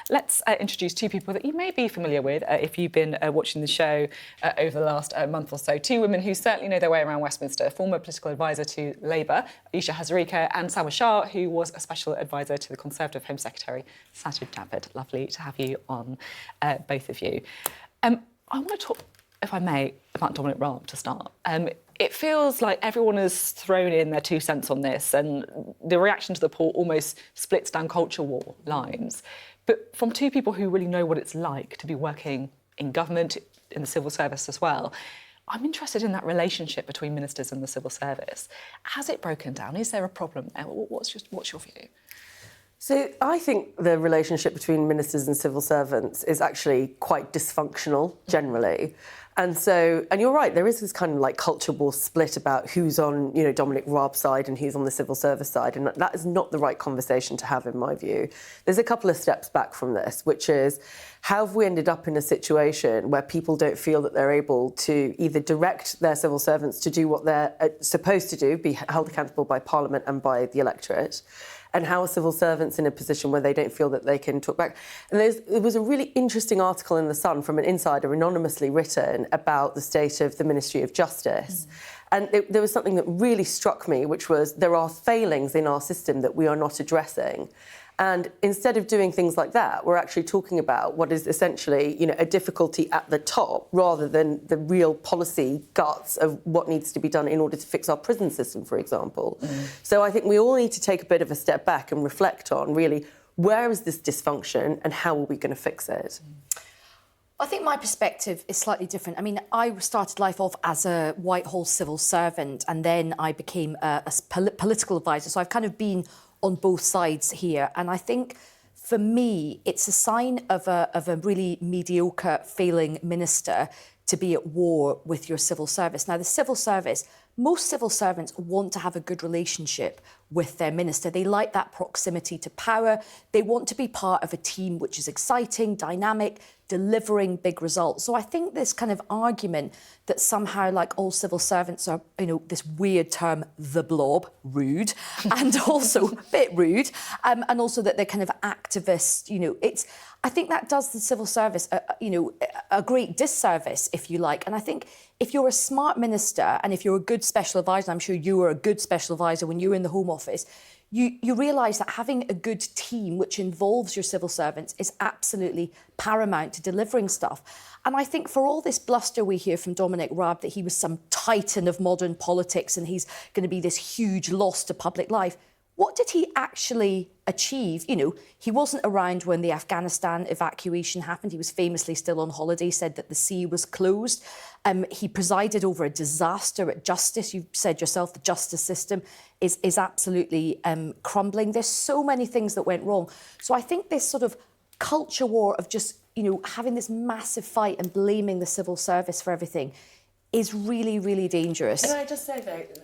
let's introduce two people that you may be familiar with if you've been watching the show over the last month or so. Two women who certainly know their way around Westminster, former political advisor to Labour, Ayesha Hazarika, and Salma Shah, who was a special advisor to the Conservative Home Secretary, Sajid Javid. Lovely to have you on, both of you. I want to talk, if I may, about Dominic Raab to start. It feels like everyone has thrown in their 2 cents on this, and the reaction to the poll almost splits down culture war lines. But from two people who really know what it's like to be working in government, in the civil service as well, I'm interested in that relationship between ministers and the civil service. Has it broken down? Is there a problem there? What's your view? So I think the relationship between ministers and civil servants is actually quite dysfunctional generally. And you're right, there is this kind of like culture war split about who's on, Dominic Raab's side and who's on the civil service side. And that is not the right conversation to have, in my view. There's a couple of steps back from this, which is, how have we ended up in a situation where people don't feel that they're able to either direct their civil servants to do what they're supposed to do, be held accountable by Parliament and by the electorate, and how are civil servants in a position where they don't feel that they can talk back? And there was a really interesting article in The Sun from an insider, anonymously written, about the state of the Ministry of Justice. And there was something that really struck me, which was there are failings in our system that we are not addressing. And instead of doing things like that, we're actually talking about what is essentially, a difficulty at the top, rather than the real policy guts of what needs to be done in order to fix our prison system, for example. So I think we all need to take a bit of a step back and reflect on, really, where is this dysfunction and how are we going to fix it? I think my perspective is slightly different. I mean, I started life off as a Whitehall civil servant, and then I became a political advisor. So I've kind of been on both sides here. And I think, for me, it's a sign of a really mediocre, failing minister to be at war with your civil service. Now, the civil service, most civil servants want to have a good relationship with their minister. They like that proximity to power. They want to be part of a team which is exciting, dynamic, delivering big results. So I think this kind of argument that somehow, like, all civil servants are, this weird term, the blob, rude, and also a bit rude, and also that they're kind of activists, I think that does the civil service, a great disservice, if you like. And I think if you're a smart minister and if you're a good special advisor, I'm sure you were a good special advisor when you were in the Home Office, you realise that having a good team which involves your civil servants is absolutely paramount to delivering stuff. And I think for all this bluster we hear from Dominic Raab that he was some titan of modern politics and he's going to be this huge loss to public life, what did he actually achieve? He wasn't around when the Afghanistan evacuation happened. He was famously still on holiday, said that the sea was closed. He presided over a disaster at justice. You said yourself the justice system is absolutely crumbling. There's so many things that went wrong. So I think this sort of culture war of just, having this massive fight and blaming the civil service for everything is really, really dangerous. Can I just say,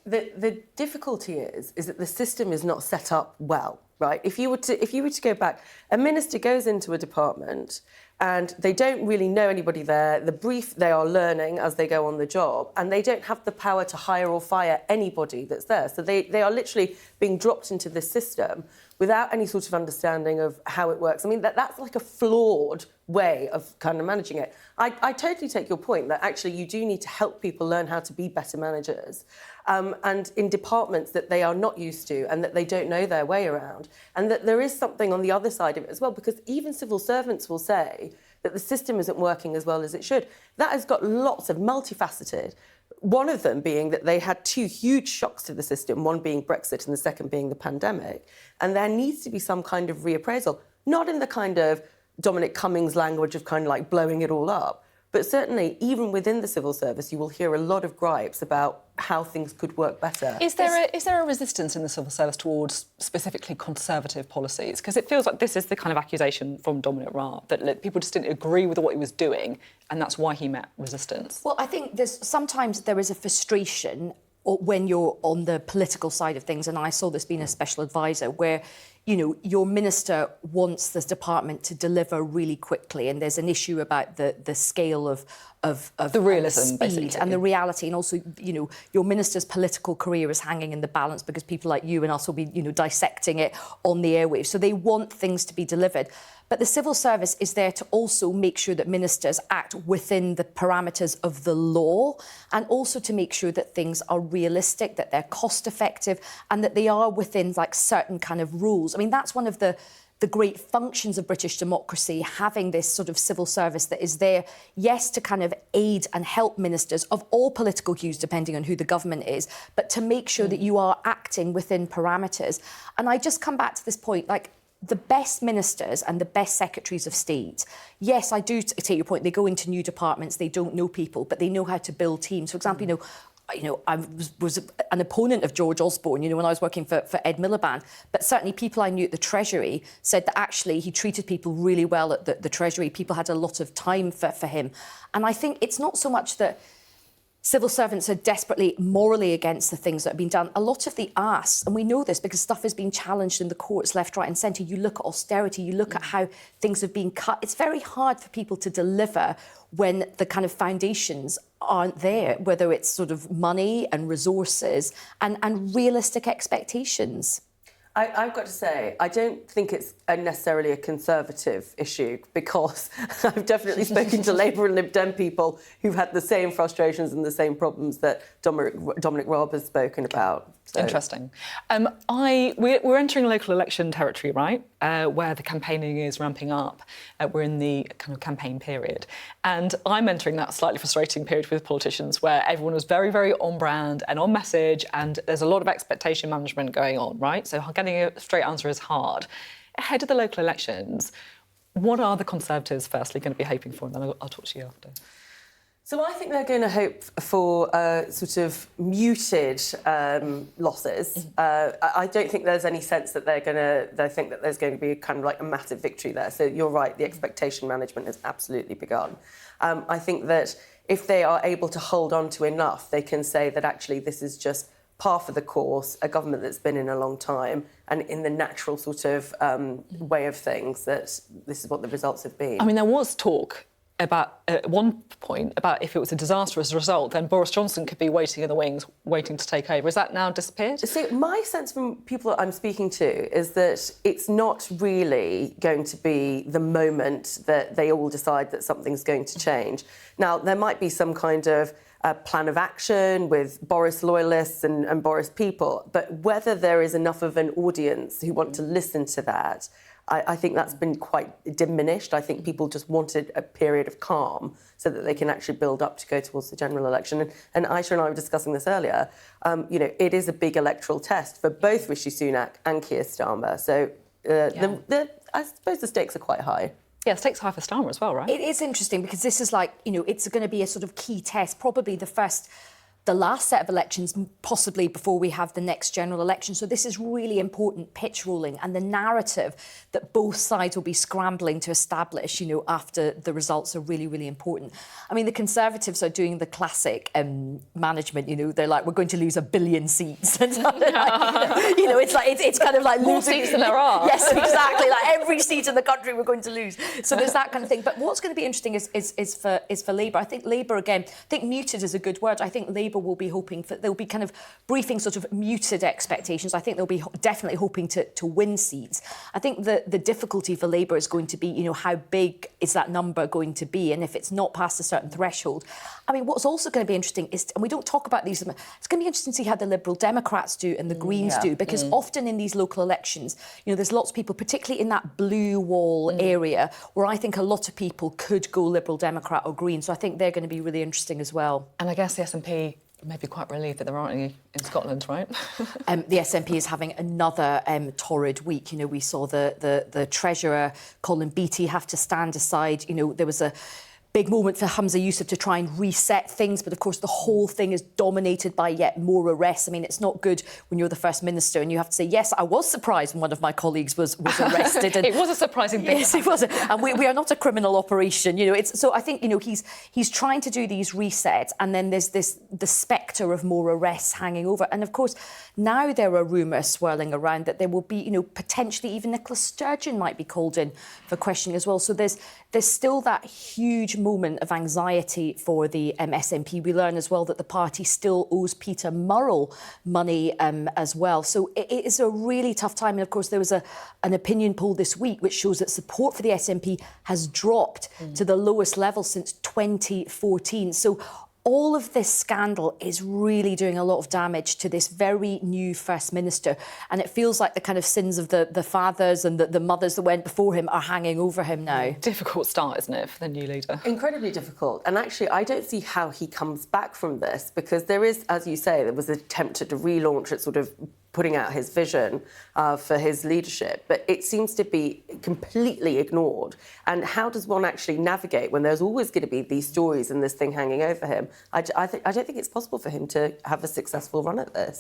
though, the difficulty is that the system is not set up well, right? If you were to go back, a minister goes into a department and they don't really know anybody there. The brief they are learning as they go on the job, and they don't have the power to hire or fire anybody that's there. So they are literally being dropped into this system without any sort of understanding of how it works. I mean, that's like a flawed way of kind of managing it. I totally take your point that actually you do need to help people learn how to be better managers, and in departments that they are not used to and that they don't know their way around, and that there is something on the other side of it as well, because even civil servants will say that the system isn't working as well as it should. That has got lots of multifaceted. One of them being that they had two huge shocks to the system, one being Brexit and the second being the pandemic. And there needs to be some kind of reappraisal, not in the kind of Dominic Cummings language of kind of like blowing it all up, but certainly even within the civil service, you will hear a lot of gripes about how things could work better. Is there a resistance in the civil service towards specifically Conservative policies? Because it feels like this is the kind of accusation from Dominic Raab, that people just didn't agree with what he was doing, and that's why he met resistance. Well, I think sometimes there is a frustration when you're on the political side of things, and I saw this being a special advisor, where your minister wants this department to deliver really quickly, and there's an issue about the scale of the realism, speed basically, and the reality, and also your minister's political career is hanging in the balance because people like you and us will be dissecting it on the airwaves. So they want things to be delivered. But the civil service is there to also make sure that ministers act within the parameters of the law, and also to make sure that things are realistic, that they're cost effective, and that they are within like certain kind of rules. I mean, that's one of the great functions of British democracy, having this sort of civil service that is there, yes, to kind of aid and help ministers of all political hues, depending on who the government is, but to make sure that you are acting within parameters. And I just come back to this point, like, the best ministers and the best secretaries of state, yes, I do take your point, they go into new departments, they don't know people, but they know how to build teams. For example, I was an opponent of George Osborne, when I was working for Ed Miliband. But certainly people I knew at the Treasury said that actually he treated people really well at the Treasury. People had a lot of time for him. And I think it's not so much that civil servants are desperately morally against the things that have been done. A lot of the asks, and we know this because stuff has been challenged in the courts left, right and centre. You look at austerity, you look at how things have been cut. It's very hard for people to deliver when the kind of foundations aren't there, whether it's sort of money and resources and realistic expectations. I've got to say, I don't think it's necessarily a Conservative issue, because I've definitely spoken to Labour and Lib Dem people who've had the same frustrations and the same problems that Dominic Raab has spoken about. So. Interesting. We're entering local election territory, right, where the campaigning is ramping up. We're in the kind of campaign period. And I'm entering that slightly frustrating period with politicians where everyone was very, very on brand and on message, and there's a lot of expectation management going on, right? So getting a straight answer is hard. Ahead of the local elections, what are the Conservatives firstly going to be hoping for? And then I'll talk to you after. So I think they're going to hope for sort of muted losses. I don't think there's any sense that they think that there's going to be kind of like a massive victory there. So you're right, the expectation management has absolutely begun. I think that if they are able to hold on to enough, they can say that actually this is just par for the course, a government that's been in a long time, and in the natural sort of way of things, that this is what the results have been. I mean, there was talk about, at one point, about if it was a disastrous result, then Boris Johnson could be waiting in the wings, waiting to take over. Has that now disappeared? So my sense from people that I'm speaking to is that it's not really going to be the moment that they all decide that something's going to change. Now, there might be some kind of plan of action with Boris loyalists and Boris people, but whether there is enough of an audience who want to listen to that, I think that's been quite diminished. I think people just wanted a period of calm so that they can actually build up to go towards the general election. And Aisha and I were discussing this earlier. It is a big electoral test for both Rishi Sunak and Keir Starmer. So I suppose the stakes are quite high. Yeah, stakes high for Starmer as well, right? It is interesting because this is like, it's going to be a sort of key test, probably the last set of elections, possibly before we have the next general election. So this is really important pitch rolling, and the narrative that both sides will be scrambling to establish, after the results are really, really important. I mean, the Conservatives are doing the classic management, they're like, we're going to lose 1 billion seats. And it's kind of like more losing seats than there are. Yes, exactly. Like every seat in the country we're going to lose. So there's that kind of thing. But what's going to be interesting is for Labour. I think Labour, again, I think muted is a good word. I think Labour will be hoping for, they'll be kind of briefing sort of muted expectations. I think they'll be definitely hoping to win seats. I think the difficulty for Labour is going to be, how big is that number going to be? And if it's not past a certain threshold. I mean, what's also going to be interesting is, and we don't talk about these, it's going to be interesting to see how the Liberal Democrats do and the Greens do, because often in these local elections, there's lots of people, particularly in that blue wall area, where I think a lot of people could go Liberal Democrat or Green. So I think they're going to be really interesting as well. And I guess the SNP may be quite relieved that there aren't any in Scotland, right? The SNP is having another torrid week. We saw the Treasurer, Colin Beattie, have to stand aside. There was a big moment for Humza Yousaf to try and reset things, but of course the whole thing is dominated by yet more arrests. I mean, it's not good when you're the First Minister and you have to say, yes, I was surprised when one of my colleagues was arrested. And it was a surprising thing. Yes, it was. And we are not a criminal operation. So I think, he's trying to do these resets, and then there's the spectre of more arrests hanging over. And of course, now there are rumours swirling around that there will be, potentially even Nicola Sturgeon might be called in for questioning as well. So there's still that huge moment of anxiety for the SNP. We learn as well that the party still owes Peter Murrell money as well. So it is a really tough time. And of course, there was an opinion poll this week which shows that support for the SNP has dropped to the lowest level since 2014. So all of this scandal is really doing a lot of damage to this very new First Minister. And it feels like the kind of sins of the fathers and the mothers that went before him are hanging over him now. Difficult start, isn't it, for the new leader? Incredibly difficult. And actually, I don't see how he comes back from this, because there is, as you say, there was an attempt to relaunch it, sort of putting out his vision for his leadership, but it seems to be completely ignored. And how does one actually navigate when there's always going to be these stories and this thing hanging over him? I don't think it's possible for him to have a successful run at this.